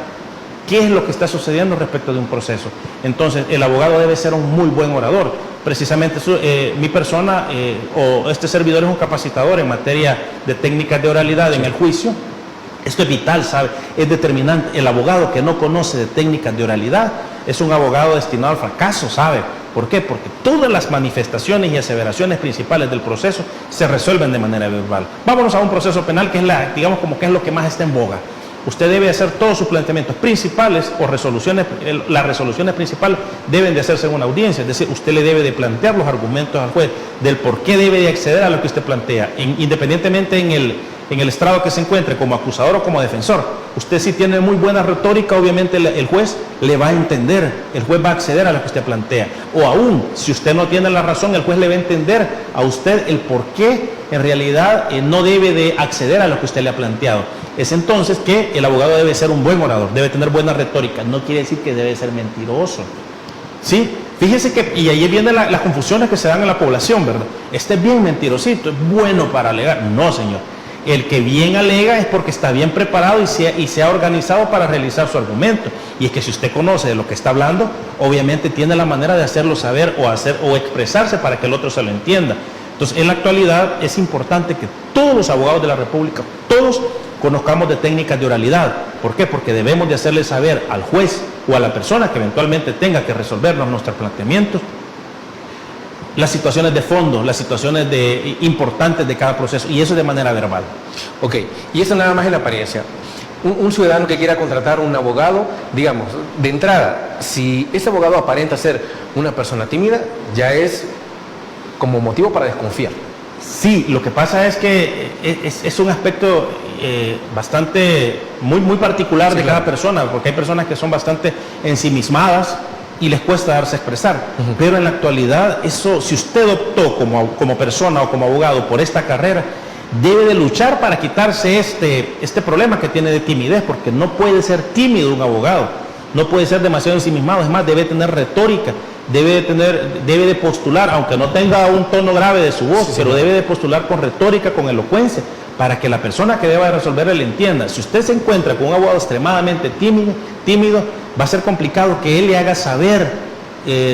qué es lo que está sucediendo respecto de un proceso. Entonces, el abogado debe ser un muy buen orador. Precisamente mi persona o este servidor es un capacitador en materia de técnicas de oralidad en el juicio. Esto es vital, ¿sabe? Es determinante. El abogado que no conoce de técnicas de oralidad es un abogado destinado al fracaso, ¿sabe? ¿Por qué? Porque todas las manifestaciones y aseveraciones principales del proceso se resuelven de manera verbal. Vámonos a un proceso penal que es digamos como que es lo que más está en boga. Usted debe hacer todos sus planteamientos principales o resoluciones, las resoluciones principales deben de hacerse en una audiencia, es decir, usted le debe de plantear los argumentos al juez del por qué debe de acceder a lo que usted plantea, independientemente en el estrado que se encuentre, como acusador o como defensor, usted si tiene muy buena retórica, obviamente el juez le va a entender, el juez va a acceder a lo que usted plantea. O aún, si usted no tiene la razón, el juez le va a entender a usted el por qué en realidad no debe de acceder a lo que usted le ha planteado. Es entonces que el abogado debe ser un buen orador, debe tener buena retórica, no quiere decir que debe ser mentiroso. ¿Sí? Fíjese que, y ahí vienen las confusiones que se dan en la población, ¿verdad? Este es bien mentirosito, es bueno para alegar. No, señor. El que bien alega es porque está bien preparado y se ha organizado para realizar su argumento. Y es que si usted conoce de lo que está hablando, obviamente tiene la manera de hacerlo saber o expresarse para que el otro se lo entienda. Entonces, en la actualidad es importante que todos los abogados de la República, todos conozcamos de técnicas de oralidad. ¿Por qué? Porque debemos de hacerle saber al juez o a la persona que eventualmente tenga que resolvernos nuestros planteamientos las situaciones de fondo, las situaciones importantes de cada proceso, y eso de manera verbal. Ok, y eso nada más en apariencia. Un ciudadano que quiera contratar un abogado, digamos, de entrada, si ese abogado aparenta ser una persona tímida, ya es como motivo para desconfiar. Sí, lo que pasa es que es un aspecto bastante, muy particular de cada persona, porque hay personas que son bastante ensimismadas y les cuesta darse a expresar. Pero en la actualidad, eso, si usted optó como persona o como abogado por esta carrera, debe de luchar para quitarse este problema que tiene de timidez, porque no puede ser tímido un abogado, no puede ser demasiado ensimismado, es más, debe tener retórica, debe de postular, aunque no tenga un tono grave de su voz, pero debe de postular con retórica, con elocuencia, para que la persona que deba resolver le entienda. Si usted se encuentra con un abogado extremadamente tímido, va a ser complicado que él le haga saber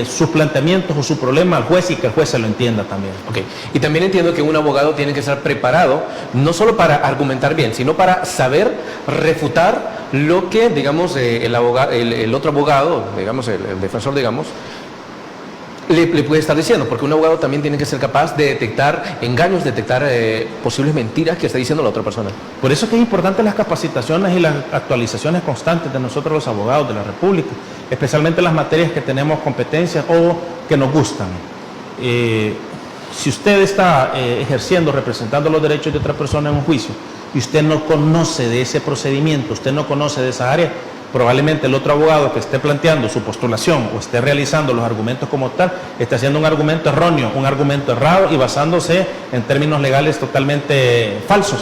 sus planteamientos o su problema al juez y que el juez se lo entienda también. Ok, y también entiendo que un abogado tiene que estar preparado no solo para argumentar bien, sino para saber refutar lo que, digamos, el otro abogado, digamos, el defensor, digamos, le puede estar diciendo, porque un abogado también tiene que ser capaz de detectar engaños, detectar posibles mentiras que está diciendo la otra persona. Por eso es que es importante las capacitaciones y las actualizaciones constantes de nosotros los abogados de la República, especialmente las materias que tenemos competencias o que nos gustan. Si usted está ejerciendo, representando los derechos de otra persona en un juicio y usted no conoce de ese procedimiento, usted no conoce de esa área, probablemente el otro abogado que esté planteando su postulación o esté realizando los argumentos como tal, esté haciendo un argumento erróneo, un argumento errado y basándose en términos legales totalmente falsos.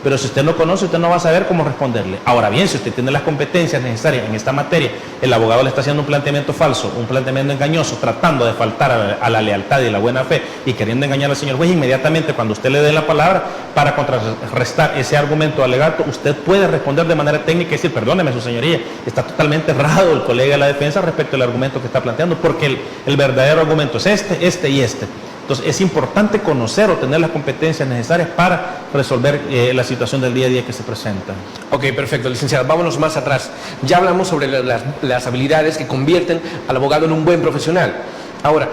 Pero si usted no conoce, usted no va a saber cómo responderle. Ahora bien, si usted tiene las competencias necesarias en esta materia, el abogado le está haciendo un planteamiento falso, un planteamiento engañoso, tratando de faltar a la lealtad y la buena fe y queriendo engañar al señor juez, inmediatamente cuando usted le dé la palabra para contrarrestar ese argumento alegato, usted puede responder de manera técnica y decir, perdóneme su señoría, está totalmente errado el colega de la defensa respecto al argumento que está planteando, porque el verdadero argumento es este y este. Entonces es importante conocer o tener las competencias necesarias para resolver la situación del día a día que se presenta. Ok, perfecto, licenciado. Vámonos más atrás. Ya hablamos sobre las habilidades que convierten al abogado en un buen profesional. Ahora,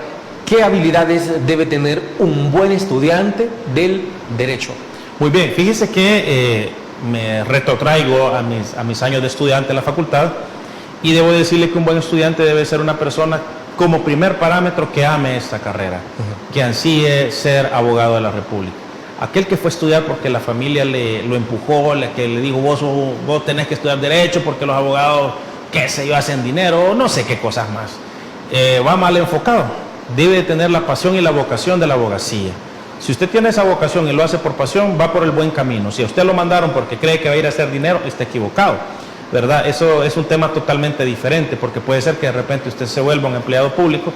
¿qué habilidades debe tener un buen estudiante del derecho? Muy bien, fíjese que me retrotraigo a mis años de estudiante en la facultad y debo decirle que un buen estudiante debe ser una persona como primer parámetro que ame esta carrera, que ansíe ser abogado de la República. Aquel que fue a estudiar porque la familia lo empujó, que le dijo vos tenés que estudiar derecho porque los abogados, qué sé yo, hacen dinero, no sé qué cosas más. Va mal enfocado, debe tener la pasión y la vocación de la abogacía. Si usted tiene esa vocación y lo hace por pasión, va por el buen camino. Si a usted lo mandaron porque cree que va a ir a hacer dinero, está equivocado, ¿verdad? Eso es un tema totalmente diferente, porque puede ser que de repente usted se vuelva un empleado público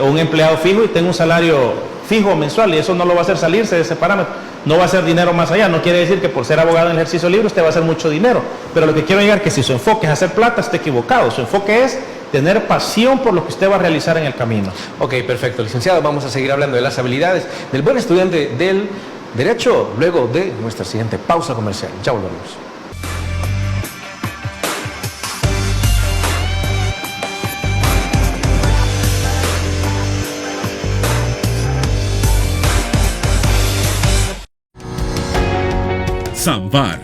o un empleado fijo y tenga un salario fijo mensual y eso no lo va a hacer salirse de ese parámetro. No va a hacer dinero más allá. No quiere decir que por ser abogado en ejercicio libre usted va a hacer mucho dinero, pero lo que quiero llegar es que si su enfoque es hacer plata, está equivocado. Su enfoque es tener pasión por lo que usted va a realizar en el camino. Ok, perfecto, licenciado. Vamos a seguir hablando de las habilidades del buen estudiante del derecho luego de nuestra siguiente pausa comercial. Ya volvemos. Samvar,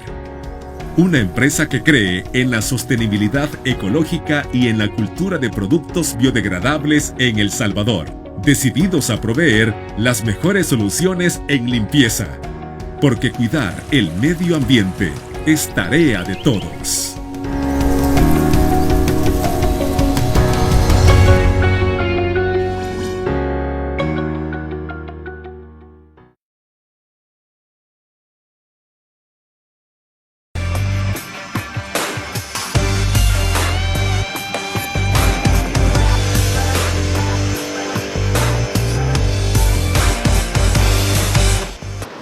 una empresa que cree en la sostenibilidad ecológica y en la cultura de productos biodegradables en El Salvador, decididos a proveer las mejores soluciones en limpieza, porque cuidar el medio ambiente es tarea de todos.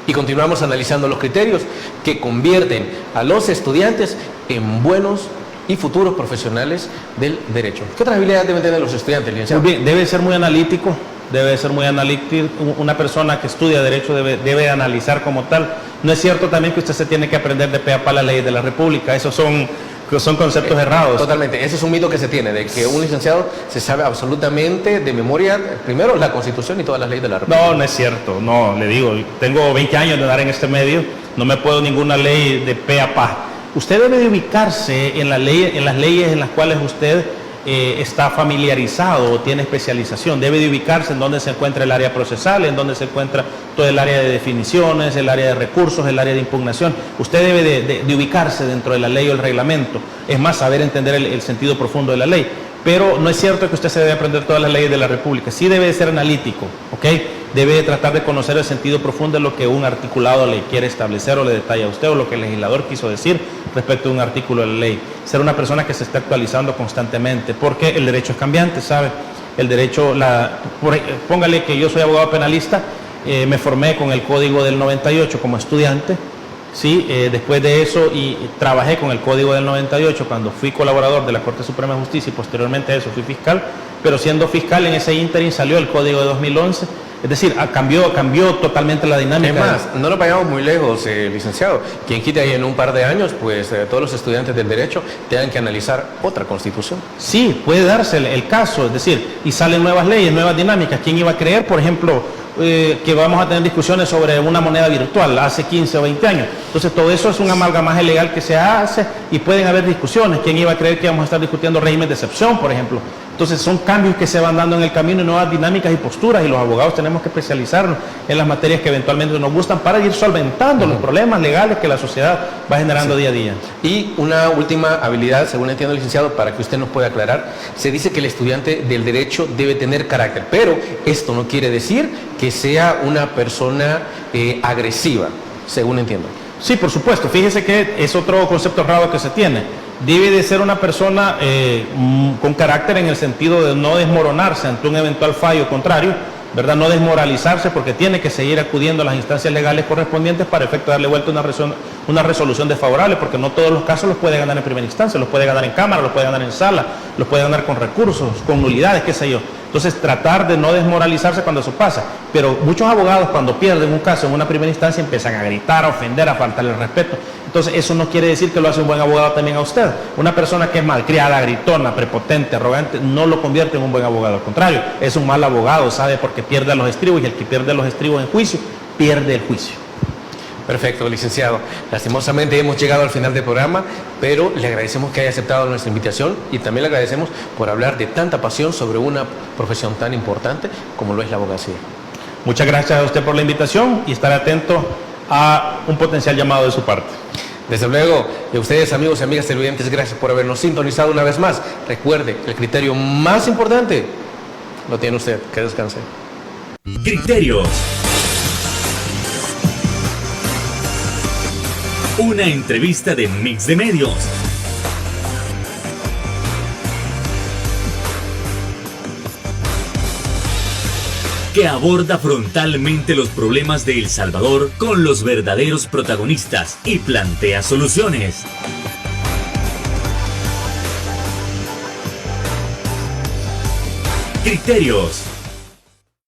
Y continuamos analizando los criterios que convierten a los estudiantes en buenos y futuros profesionales del derecho. ¿Qué otras habilidades deben tener los estudiantes, licenciado? Muy bien, debe ser muy analítico, una persona que estudia derecho debe analizar como tal. No es cierto también que usted se tiene que aprender de pe a pa las leyes de la República, esos son conceptos errados. Totalmente, ese es un mito que se tiene, de que un licenciado se sabe absolutamente de memoria, primero la Constitución y todas las leyes de la República. No es cierto, no, le digo, tengo 20 años de dar en este medio, no me puedo ninguna ley de pe a pa. Usted debe de ubicarse en las leyes en las cuales usted está familiarizado o tiene especialización, debe de ubicarse en donde se encuentra el área procesal, en donde se encuentra todo el área de definiciones, el área de recursos, el área de impugnación. Usted debe de ubicarse dentro de la ley o el reglamento, es más, saber entender el sentido profundo de la ley. Pero no es cierto que usted se debe aprender todas las leyes de la República, sí debe de ser analítico, ¿ok? Debe de tratar de conocer el sentido profundo de lo que un articulado le quiere establecer o le detalla a usted, o lo que el legislador quiso decir respecto a un artículo de la ley. Ser una persona que se está actualizando constantemente, porque el derecho es cambiante, ¿sabe? El derecho, póngale que yo soy abogado penalista, me formé con el Código del 98 como estudiante, ¿sí? Después de eso y trabajé con el Código del 98 cuando fui colaborador de la Corte Suprema de Justicia y posteriormente a eso fui fiscal, pero siendo fiscal en ese ínterin salió el Código de 2011, es decir, cambió totalmente la dinámica. Es más, no nos vayamos muy lejos, licenciado. Quien quite ahí en un par de años, pues todos los estudiantes del derecho tengan que analizar otra constitución. Sí, puede darse el caso, es decir, y salen nuevas leyes, nuevas dinámicas. ¿Quién iba a creer, por ejemplo, que vamos a tener discusiones sobre una moneda virtual hace 15 o 20 años? Entonces todo eso es un amalgamaje legal que se hace y pueden haber discusiones. ¿Quién iba a creer que vamos a estar discutiendo régimen de excepción, por ejemplo? Entonces son cambios que se van dando en el camino y nuevas dinámicas y posturas, y los abogados tenemos que especializarnos en las materias que eventualmente nos gustan para ir solventando los problemas legales que la sociedad va generando día a día. Y una última habilidad, según entiendo, licenciado, para que usted nos pueda aclarar, se dice que el estudiante del derecho debe tener carácter, pero esto no quiere decir que sea una persona agresiva, según entiendo. Sí, por supuesto. Fíjese que es otro concepto errado que se tiene. Debe de ser una persona con carácter en el sentido de no desmoronarse ante un eventual fallo contrario, ¿verdad? No desmoralizarse, porque tiene que seguir acudiendo a las instancias legales correspondientes para efecto de darle vuelta una resolución desfavorable, porque no todos los casos los puede ganar en primera instancia, los puede ganar en cámara, los puede ganar en sala, los puede ganar con recursos, con nulidades, qué sé yo. Entonces tratar de no desmoralizarse cuando eso pasa. Pero muchos abogados cuando pierden un caso en una primera instancia empiezan a gritar, a ofender, a faltarle el respeto. Entonces eso no quiere decir que lo hace un buen abogado también a usted. Una persona que es malcriada, gritona, prepotente, arrogante, no lo convierte en un buen abogado. Al contrario, es un mal abogado, ¿sabe? Porque pierde a los estribos, y el que pierde a los estribos en juicio, pierde el juicio. Perfecto, licenciado. Lastimosamente hemos llegado al final del programa, pero le agradecemos que haya aceptado nuestra invitación y también le agradecemos por hablar de tanta pasión sobre una profesión tan importante como lo es la abogacía. Muchas gracias a usted por la invitación y estar atento a un potencial llamado de su parte. Desde luego, y a ustedes, amigos y amigas televidentes, gracias por habernos sintonizado una vez más. Recuerde, el criterio más importante lo tiene usted. Que descanse. Criterios. Una entrevista de Mix de Medios. Que aborda frontalmente los problemas de El Salvador con los verdaderos protagonistas y plantea soluciones. Criterios.